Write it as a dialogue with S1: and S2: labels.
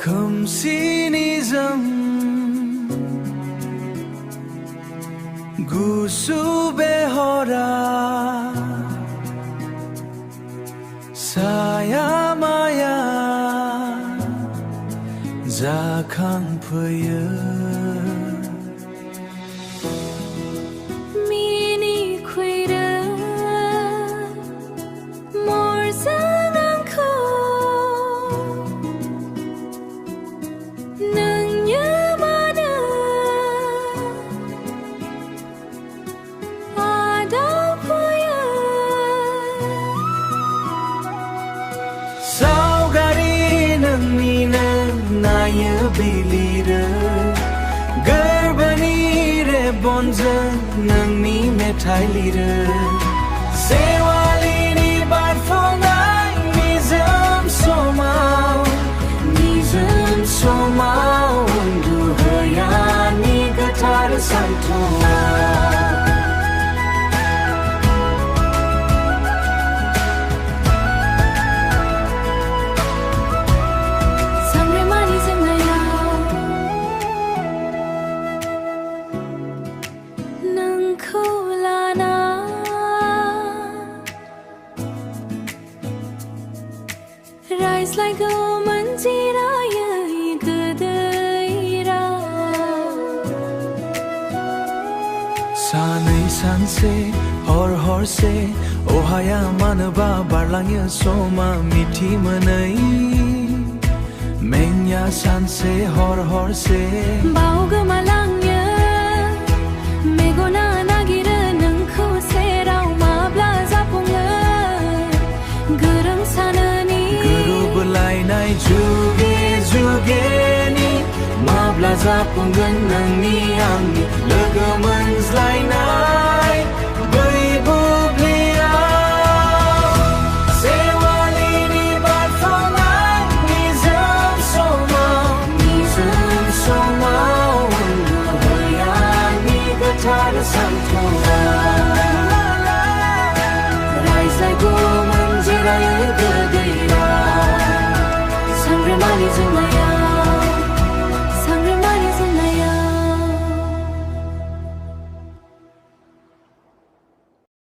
S1: खोमसि निजोम गुसु बेहरा साया माया जाखांफैयो बिलिरो गोरबोनि रेबनजों नोंनि मेथाइ लिरो सेवालिनि बारफुनाय निजोम समाव उन्दुहैयानि गोथार सानथौआ
S2: रायज्लायगौ मोनजिरायै गोदैरा
S1: सानै सानसे हरसे अहाया मानोबा बारलाङो समा मिथि मोनै मेंया सानसे हरसे
S2: बावगोमालाङो मेगना नागिरो नोंखौ सेराव माब्ला जाफुङो गोरों सानोनि
S1: गोरोबलायनाय जुगेनि माब्ला जाफुंगोन नोंनि आंनि लोगो मोनज्लायनाय